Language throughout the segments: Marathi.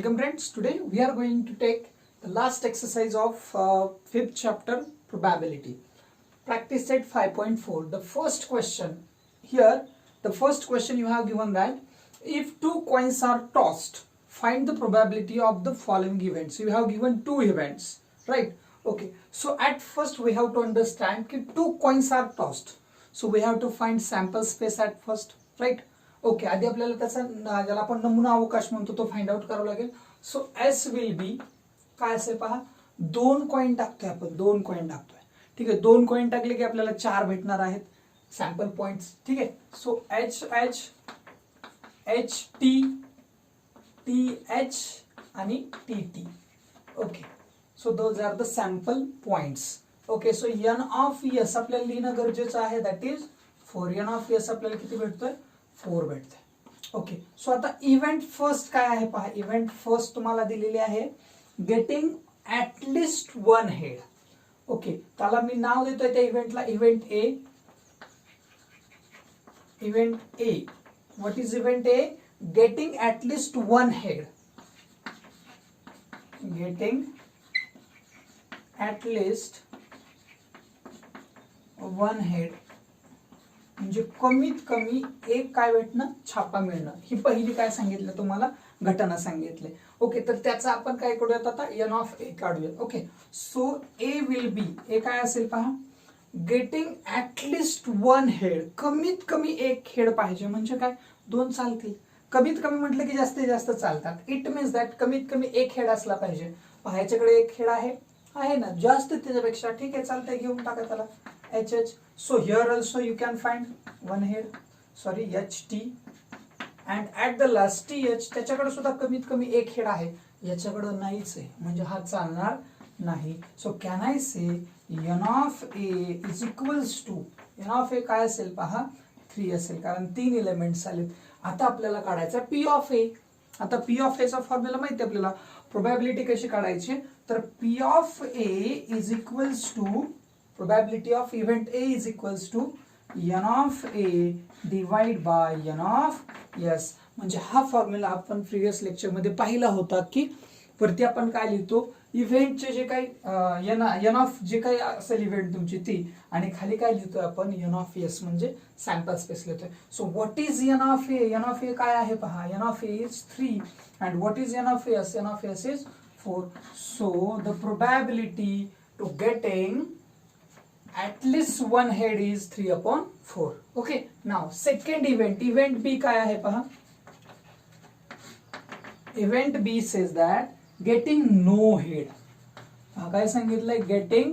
Welcome friends, today we are going to take the last exercise of 5th chapter probability. Practice set 5.4. The first question here, the first question you have given that if two coins are tossed, find the probability of the following events. You have given two events, right? Okay, so at first we have to understand that two coins are tossed. So we have to find sample space at first, right? Okay आधी आपल्याला त्याचा ज्याला आपण नमुना अवकाश म्हणतो तो फाइंड आउट करावा लागेल. सो एस विल बी काय असेल पहा, दोन कॉइन टाकतोय आपण, दोन कॉइन टाकतोय. ठीक आहे, दोन कॉइन टाकले की आपल्याला चार भेटणार आहेत सॅम्पल पॉइंट्स. ठीक आहे, so H H H T T H आणि T T. Okay, so those are the sample points. Okay, so N of S आपल्याला लिहिणं गरजेचं आहे, that is 4. N of S आपल्याला किती भेटतोय, 4 भेटते. ओके, सो आता इव्हेंट फर्स्ट काय आहे पहा. इव्हेंट फर्स्ट तुम्हाला दिलेली आहे getting at least one head. Okay, त्याला मी नाव देतोय त्या इव्हेंटला event A. Event A, what is event A? Getting at least one head. Getting at least one head म्हणजे कमीत कमी एक काय भेटणं, छापा मिळणं. ही पहिली काय सांगितलं तुम्हाला, घटना सांगितले. ओके, तर त्याचा आपण काय करूयात आता, एन ऑफ ए काढूया. Okay, so A will be, A काय असेल पहा, गेटिंग ऍटलिस्ट वन हेड. कमीत कमी एक हेड पाहिजे. म्हणजे काय, दोन चालतील. कमीत कमी म्हटलं की जास्तीत जास्त चालतात. इट मीन्स दॅट कमीत कमी एक हेड असला पाहिजे. पहा याच्याकडे एक हेड आहे ना, जास्त त्याच्यापेक्षा ठीक आहे, चालतंय, घेऊन टाका त्याला H H. So here also you can find one head, sorry HT, and at the last TH त्याच्याकडे सुद्धा कमीत कमी एक हेड आहे, याच्याकडे नाहीच आहे, म्हणजे हा चालणार नाही. So can I say n of A is equals to, n of A काय असेल पहा, 3 असेल, कारण 3 एलिमेंट्स आलेत. आता आपल्याला काढायचा पी ऑफ ए. आता पी ऑफ ए चा फॉर्म्युला माहिती आपल्याला, प्रोबॅबिलिटी कशी काढायची, तर P of A is equals to probability of event A is equals to n of A divided by n of S. म्हणजे हा फॉर्म्युला आपण प्रिव्हियस लेक्चर मध्ये पाहिला होता की वरती आपण काय लिहितो, इव्हेंटचे जे काही एन ऑफ जे काही असेल इव्हेंट तुमची ती, आणि खाली काय लिहितोय आपण, एन ऑफ एस म्हणजे सॅम्पल स्पेस लिहितोय. So what is N of A? N of A काय आहे पहा, n of A is 3 and what is N of S? N of S is 4. So the probability to getting at least one head is 3/4. Okay, now second event, event B काय आहे पहा. event B says that getting no head. काय सांगितलंय, getting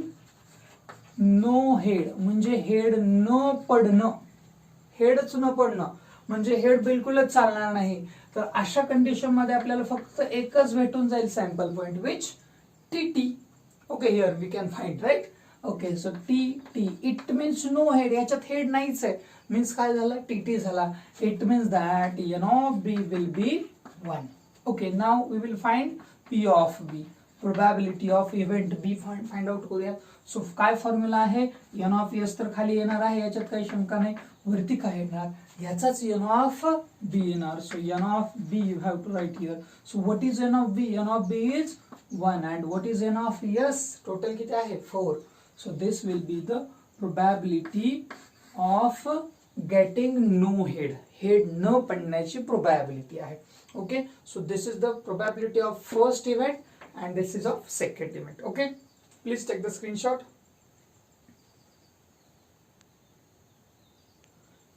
no head म्हणजे हेड न पडणं, हेडच न पडणं म्हणजे हेड बिलकुलच चालणार नाही. तर अशा कंडिशन मध्ये आपल्याला फक्त एकच भेटून जाईल sample point, which TT. Okay, here we can find, right. Okay, so T T it means no head, याच्यात हेड नाहीच आहे, मीन्स काय झालं, टी टी झाला. It means that N of B will be 1. Okay, now we will find P of B, probability of event B find out करूया. सो काय फॉर्म्युला आहे, एन ऑफ एस तर खाली येणार आहे, याच्यात काही शंका नाही. वरती काय येणार, याचाच एन ऑफ बी येणार. So N of B you have to write here. So what is N of B? N of B is 1 and what is N of S? Total किती आहे, 4. So this will be the probability of getting no head. Head न पडण्याची probability आहे. Okay, so this is the probability of first event and this is of second event. Okay, please take the screenshot.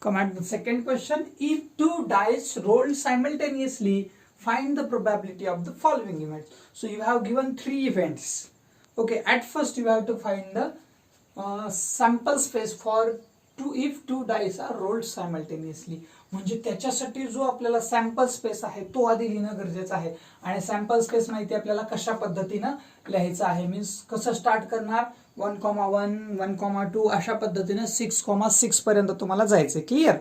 Come at the second question. If two dice rolled simultaneously, find the probability of the following events. So you have given 3 events. Okay, at first you have to find the sample space for if two dice are rolled simultaneously. म्हणजे त्याच्यासाठी जो आपल्याला सॅम्पल स्पेस आहे तो आधी लिहिणं गरजेचं आहे. आणि सॅम्पल स्पेस माहिती आपल्याला कशा पद्धतीनं लिहायचं आहे, मीन्स कसं स्टार्ट करणार, 1,1 1,2 अशा पद्धतीने 6,6 पर्यंत तुम्हाला जायचंय. Clear?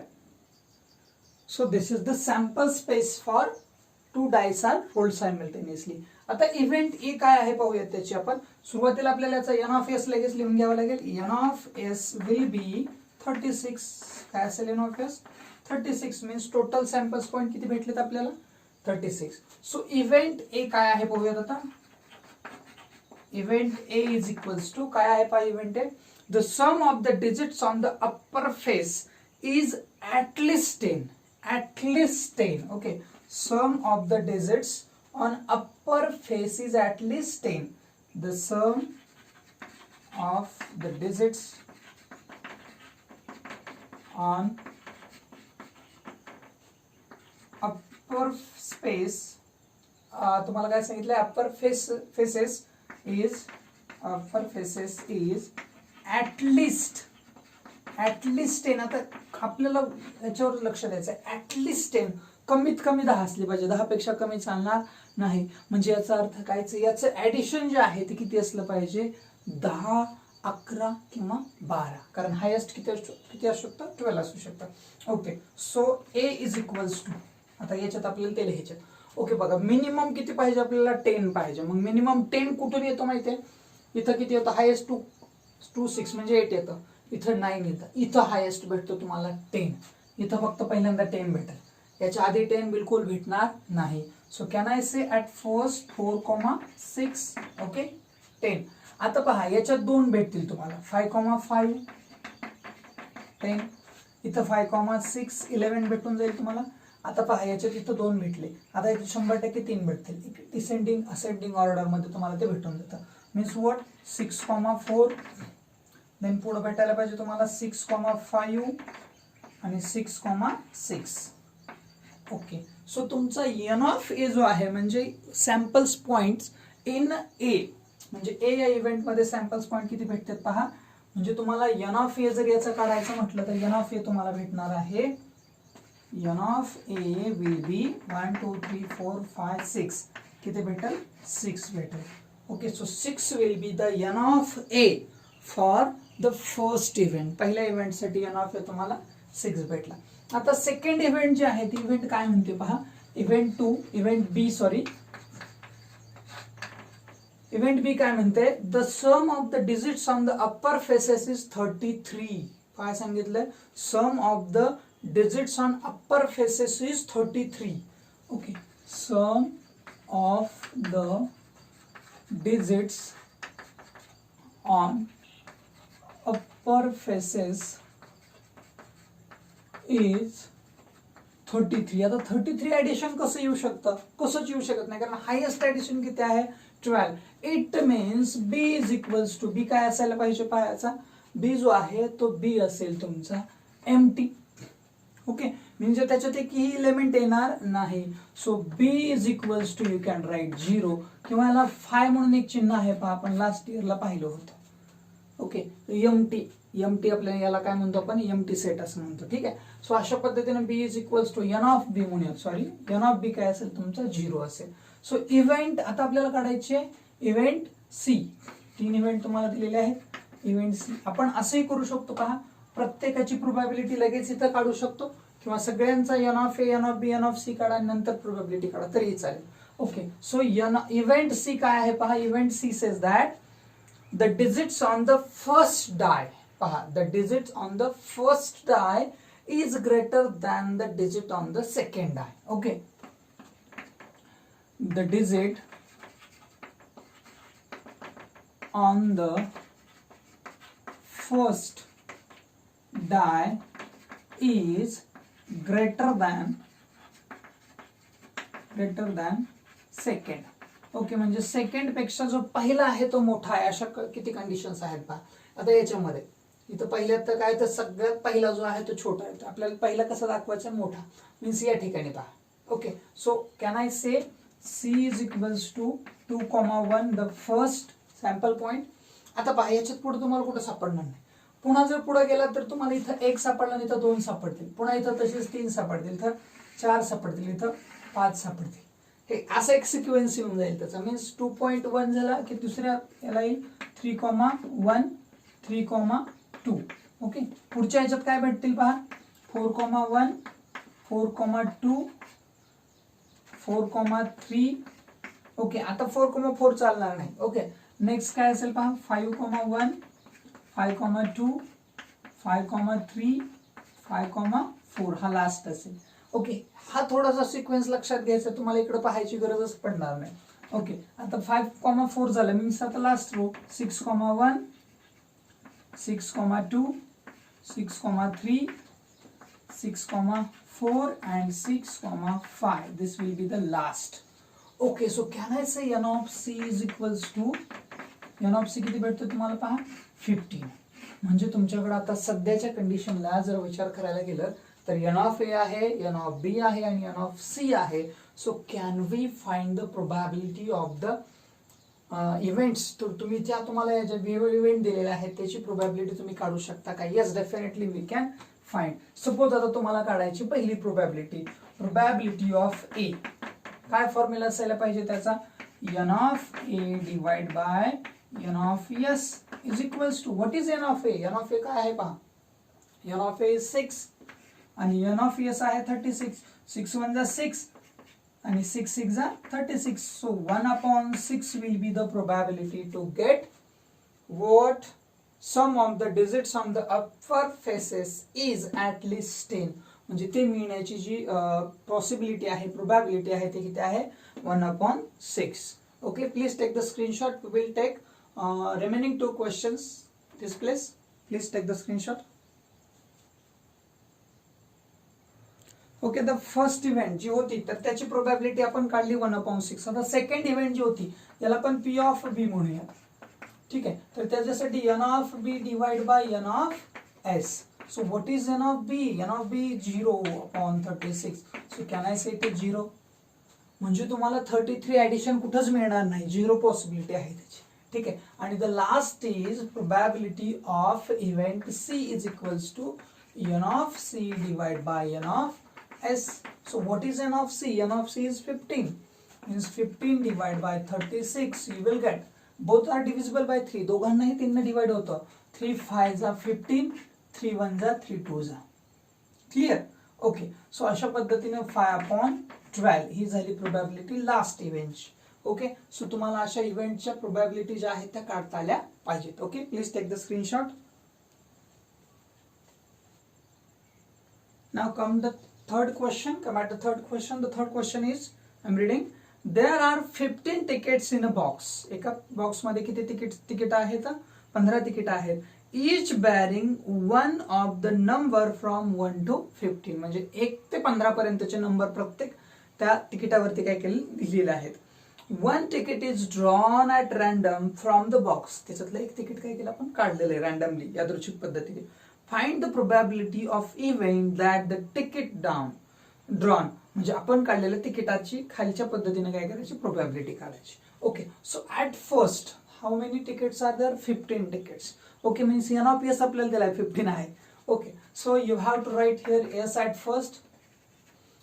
So this is the sample space for two dice are rolled simultaneously. आता इव्हेंट ए काय आहे पाहूयात त्याची आपण. सुरुवातीला आपल्याला याचा एन ऑफ एस लगेच लिहून घ्यावा लागेल. N of S will be 36. काय असेल N of S? 36 means total samples point किती भेटलेत आपल्याला, 36. सो इव्हेंट ए काय आहे बघूयात आता. Event A is equals to काय आहे पहा event A, the sum of the digits on the upper face is at least 10. At least 10. Okay. Sum of the digits on upper face is at least 10. The sum of the digits on upper space तुम्हाला काय सांगितलं, upper faces is at least 10. आता आपल्याला याच्यावर लक्ष द्यायचं आहे. ऍटलिस्ट 10, कमीत कमी 10 असली पाहिजे, 10 पेक्षा कमी चालणार नाही. म्हणजे याचा अर्थ कायच, याचं ऍडिशन जे आहे ते किती असलं पाहिजे, 10, 11 किंवा 12. कारण हायेस्ट किती असू शकतं, 12 असू शकतं. Okay. So A is equals to, आता याच्यात आपल्याला ते लिहायचं. ओके बघा, मिनिमम किती पाहिजे आपल्याला, 10 पाहिजे. मग मिनिमम 10 कुठून येतो माहितीये, इथं किती येतं, हायेस्ट 2 6 म्हणजे 8 येतं, इथं 9 येतं, इथं हायेस्ट भेटतो तुम्हाला 10. इथं फक्त पहिल्यांदा 10 भेटेल, याच्या आधी 10 बिलकुल भेटणार नाही. So can I say at first 4,6. Okay 10. आता पहा याच्यात 2 भेटतील तुम्हाला, 5,5 10, इथं 5,6 11 भेटून जाईल तुम्हाला. आता पहा याच्यात इथं 2 भेटले, आता इथे 100% 3 भेटतील. डिसेंडिंग असेंडिंग ऑर्डर मध्ये तुम्हाला ते भेटून जातं. मीन्स व्हॉट, 6,4, देन पुढे भेटायला पाहिजे तुम्हाला 6,5 आणि 6,6. ओके. सो तुमचा एन ऑफ ए जो आहे म्हणजे सॅम्पल्स पॉइंट्स इन ए, म्हणजे ए या इव्हेंट मध्ये सॅम्पल्स पॉइंट किती भेटतात पहा. म्हणजे तुम्हाला एन ऑफ ए जर याचं काढायचं म्हटलं तर एन ऑफ ए तुम्हाला भेटणार आहे, N of A will be 1 2 3 4 5 6. किती भेटेल, 6 भेटेल. Okay. So 6 will be the N of A for the first event. पहिल्या इव्हेंटसाठी एन ऑफ ए तुम्हाला 6 भेटला. आता सेकंड इव्हेंट जे आहे ती इव्हेंट काय म्हणते पहा, इव्हेंट बी काय म्हणते, the sum of the digits on the upper faces is 33. काय सांगितलंय, sum of the digits on upper faces is 33. Okay. Sum of the digits on upper faces is 33. आता 33 ऍडिशन कसं येऊ शकतं, कसंच येऊ शकत नाही, कारण हायेस्ट ऍडिशन किती आहे, 12. It means B is equals to, B काय असायला पाहिजे पाहायचा, बी जो आहे तो बी असेल तुमचा एम्प्टी. ओके. म्हणजे त्याच्यात एकही एलिमेंट येणार नाही. So B is equals to, you can write 0 किंवा याला फाय म्हणून एक चिन्ह आहे पहा, आपण लास्ट इयरला पाहिलं होतं. ओके. एमटी आपल्याला याला काय म्हणतो आपण, एमटी सेट असं म्हणतो. ठीक आहे. सो अशा पद्धतीने B is equals to n of B म्हणूया, सॉरी एन ऑफ बी काय असेल तुमचा 0 असेल. सो इव्हेंट आता आपल्याला काढायचे, इव्हेंट सी. 3 इव्हेंट तुम्हाला दिलेले आहेत. इव्हेंट सी आपण असंही करू शकतो पहा, प्रत्येकाची प्रोबॅबिलिटी लगेच इथं काढू शकतो किंवा सगळ्यांचा N of A, N of B, N of C काढा, नंतर प्रोबॅबिलिटी काढा तरी चालेल. ओके. सो इव्हेंट सी काय आहे पहा, event she says that the digits on the first die, paha, the digits on the first die is greater than the digit on the second die. Okay. The digit on the first die is greater than second. Okay. म्हणजे सेकंड पेक्षा जो पहिला आहे तो मोठा आहे, अशा किती कंडिशन्स आहेत पहा. आता याच्यामध्ये इथं पहिल्यात तर काय, तर सगळ्यात पहिला जो आहे तो छोटा आहे, आपल्याला पहिला कसा दाखवायचा, मोठा. मीन्स या ठिकाणी पहा. Okay. So can I say C is equals to 2,1 the first sample point. आता पहा याच्यात पुढे तुम्हाला कुठं सापडणार नाही. पुन्हा जर पुढे गेला तर तुम्हाला इथं 1 सापडला, इथं 2 सापडतील, पुन्हा इथं तसेच 3 सापडतील, इथं 4 सापडतील, इथं 5 सापडतील. हे असं एक सिक्वेन्स येऊन जाईल त्याचा. मीन्स 2.1 झाला की दुसऱ्या याला येईल 3,1 3,2. ओके. पुढच्या ह्याच्यात काय भेटतील पहा, 4,1 4,2 4,3. ओके. आता 4,4 चालणार नाही. ओके. नेक्स्ट काय असेल पहा, 5,1 5,2 5,3 5,4 हा लास्ट असेल. ओके, हा थोडासा सिक्वेन्स लक्षात घ्यायचा, तुम्हाला इकडे पाहायची गरजच पडणार नाही. ओके, आता 5,4 झालं, मीन्स आता last row 6,1 6,2 6,3 6,4 and 6,5. This will be the last. Okay, so can I say n of c is equals to n of c किती भेटतो तुम्हाला पहा 15. म्हणजे तुमच्याकडे आता सध्याच्या कंडिशनला जर विचार करायला गेलं तर n of a आहे, n of b आहे आणि n of c आहे. So can we find the probability of the events. तर तुम्ही त्या तुम्हाला या ज्या इव्हेंट दिलेल्या आहेत त्याची प्रोबॅबिलिटी तुम्ही काढू शकता का? Yes, definitely we can find. Suppose आता तुम्हाला काढायची पहिली प्रोबॅबिलिटी ऑफ ए. काय फॉर्म्युला असायला पाहिजे त्याचा? n of a divide by n of s is equals to what is n of a? n of a काय आहे पहा, n of a is 6 आणि n of s आहे 36. 6 1 जा 6 and 6 6 are 36. So 1/6 will be the probability to get what sum of the digits on the upper faces is at least 10. म्हणजे ते मिळण्याची जी पॉसिबिलिटी आहे, प्रोबॅबिलिटी आहे ते किती आहे? 1/6. Okay, please take the screenshot. We will take remaining 2 questions. This place, please take the screenshot. Okay, the first event जी होती तर त्याची प्रोबॅबिलिटी आपण काढली 1/6. आता सेकंड इव्हेंट जी होती याला आपण पी ऑफ बी म्हणूया. ठीक आहे, तर त्याच्यासाठी n of B divide by n of S. So what is n of B? n of B 0/36. So can I say it is 0. म्हणजे तुम्हाला 33 ऍडिशन कुठंच मिळणार नाही, 0 पॉसिबिलिटी आहे त्याची. ठीक आहे, आणि the last is probability of event C is equals to n of C divide by n of S. So what is n of c? n of c is 15. Means 15 divided by 36. You will get both are divisible by 3. दोघांनाही 3 ने डिवाइड होतं. 3 5 जा 15, 3 1 जा 3 2 जा. क्लियर? ओके, सो अशा पद्धतीने 5/12 ही झाली प्रोबॅबिलिटी लास्ट इव्हेंटची. ओके, सो तुम्हाला अशा इव्हेंटच्या प्रोबॅबिलिटी ज्या आहेत त्या काढता आल्या पाहिजेत. Okay, please take the screenshot. Now come the third question. Come at the third question. The third question is, I'm reading, there are 15 tickets in a box. एका बॉक्स मध्ये किती तिकीट आहेत? 15 तिकीट आहेत. Each bearing one of the number from 1 to 15. म्हणजे 1 ते 15 पर्यंतचे नंबर प्रत्येक त्या तिकिटावरती काय केले दिलेले आहेत. One ticket is drawn at random from the box. त्याच्यातलं एक तिकीट काय केलं आपण काढलेलं आहे रँडमली, यादृच्छिक पद्धतीने. Find the probability of event that the ticket drawn. म्हणजे आपण काढलेल्या तिकिटाची खालच्या पद्धतीने काय करायची? प्रोबॅबिलिटी काढायची. Okay, so at first how many tickets are there? 15 tickets. Okay, means n of s आपल्याला दिलाय 15 आहे. Okay, so you have to write here s at first.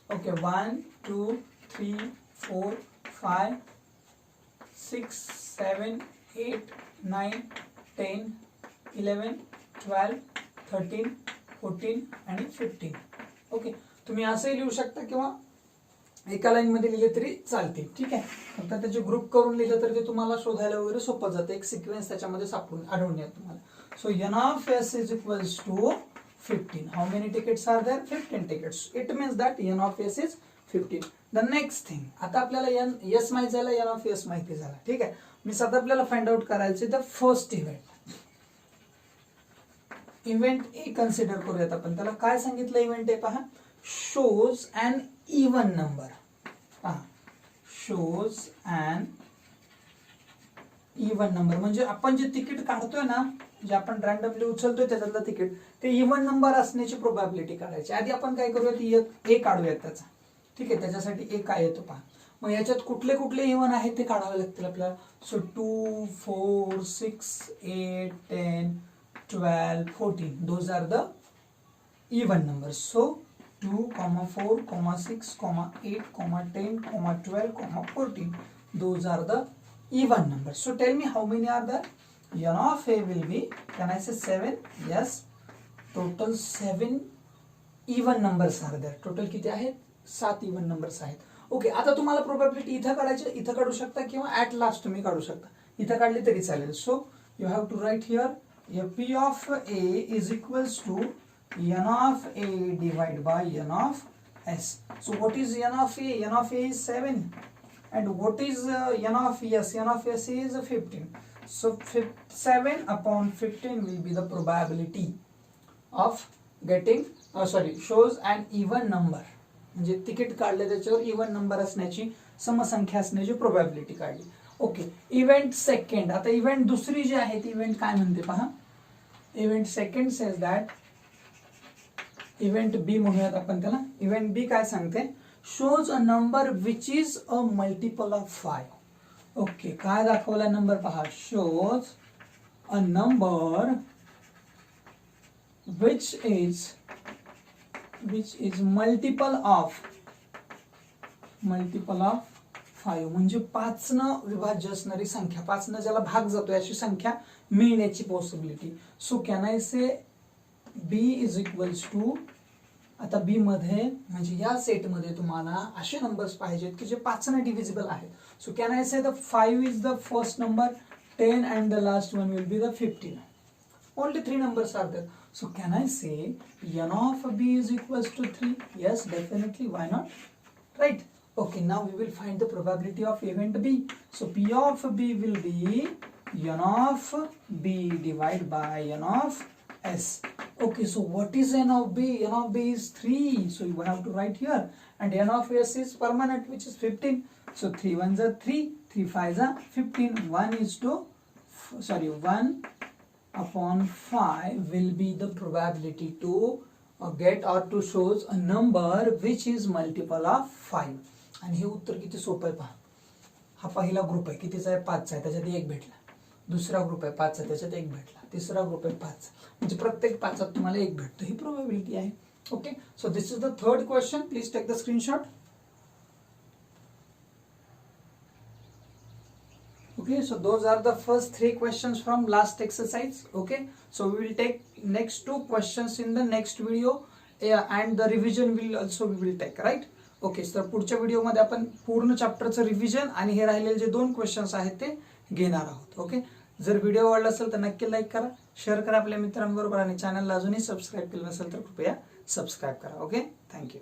Okay, 1 2 3 4 5 6 7 8 9 10 11 12 13 14 आणि 15. ओके, तुम्ही असंही लिहू शकता किंवा एका लाईन मध्ये लिहिले तरी चालते. ठीक आहे, फक्त त्याचे ग्रुप करून लिहिलं तर ते तुम्हाला शोधायला वगैरे सोपं जातं. एक सिक्वेन्स त्याच्यामध्ये सापडून आढळून येईल तुम्हाला. So n of s is equals to 15. How many tickets are there? 15 tickets. It means that n of s is 15. The next thing, आता आपल्याला s माहिती झालं, n of s माहिती झाला. ठीक आहे, मी आता आपल्याला फाइंड आउट करायचे the first event. Event A consider करूयात आपण. त्याला काय सांगितलं इव्हेंट ए? पहा, शोज अन इवन नंबर. पहा, शोज अन इवन नंबर म्हणजे आपण जे तिकीट काढतोय ना, जे आपण रँडमली उचलतोय त्याच्यातलं तिकीट, ते इवन नंबर असण्याची प्रोबॅबिलिटी काढायची. आधी आपण काय करूयात? ए काढूयात त्याचा. ठीक आहे, त्याच्यासाठी ए काय येतो पहा. मग याच्यात कुठले कुठले इवन आहेत ते काढावे लागतील आपल्याला. So 2 4 6 8 10 12 14. Those are the even numbers. So 2, 4, 6, 8, 10, 12, 14. Those are the even numbers. So tell me how many are there? N of a will be, can I say 7? Yes. Total 7 even numbers are there. Total किती आहेत? 7 even numbers आहेत. ओके, आता तुम्हाला प्रोबॅबिलिटी इथं काढायची, इथं काढू शकता किंवा ऍट लास्ट तुम्ही काढू शकता. इथं काढली तरी चालेल. So you have to write here p of a is equals to n of a divided by n of S. So what is n of A? N of A is 7. And what is n of S? N of S is 15. So 7 upon 15 will be the probability of getting shows an even number. म्हणजे तिकीट काढले त्याच्यावर इवन नंबर असण्याची, समसंख्या असण्याची प्रोबॅबिलिटी काढली. Okay, event second. आता इव्हेंट दुसरी जी आहे ती इव्हेंट काय म्हणते पहा. Event second says that, event B म्हणूयात आपण त्याला. इव्हेंट बी काय सांगते, shows a number which is a multiple of 5. Okay, काय दाखवला नंबर पहा, shows a number which is multiple of 5. म्हणजे 5 न विभाज्य असणारी संख्या, 5 न ज्याला भाग जातोय अशी संख्या मिळण्याची possibility. So can I say B is equals to, आता बी मध्ये म्हणजे या सेट मध्ये तुम्हाला असे नंबर्स पाहिजेत की जे 5 ने डिव्हिजिबल आहेत. So can I say the 5 is the first number, 10 and the last one will be the 15. Only 3 numbers are there. So can I say n of b is equals to 3? Yes, definitely. Why not? Right. Okay, now we will find the probability of event b. So p of b will be n of b divided by n of s. Okay, so what is n of b? N of b is 3. So you have to write here. And n of s is permanent, which is 15. So 3 1s are 3, 3 5s are 15. 1 upon 5 will be the probability to get or to shows a number which is multiple of 5. आणि हे उत्तर किती सोपं आहे पहा. हा पहिला ग्रुप आहे, कितीचा आहे, 5चा आहे, त्याच्यात 1 भेटला. दुसरा ग्रुप आहे 5चा, त्याच्यात 1 भेटला. तिसरा ग्रुप आहे 5, म्हणजे प्रत्येक 5त तुम्हाला 1 भेटतं, ही प्रोबॅबिलिटी आहे. Okay, so this is the third question. Please take the screenshot. Okay, so those are the first 3 questions from last exercise. Okay, so we will take next 2 questions in the next video, and the revision will also we will take, right? Okay, so पुढच्या व्हिडिओ मध्ये आपण पूर्ण चॅप्टरचं रिव्हिजन आणि हे राहिलेले जे 2 क्वेश्चन्स आहेत ते घेणार आहोत. ओके, जर व्हिडिओ आवडला असेल तर नक्की लाईक करा, शेअर करा आपल्या मित्रांबरोबर, आणि चॅनलला अजूनही सबस्क्राईब केलं नसेल तर कृपया सबस्क्राईब करा. Okay, thank you.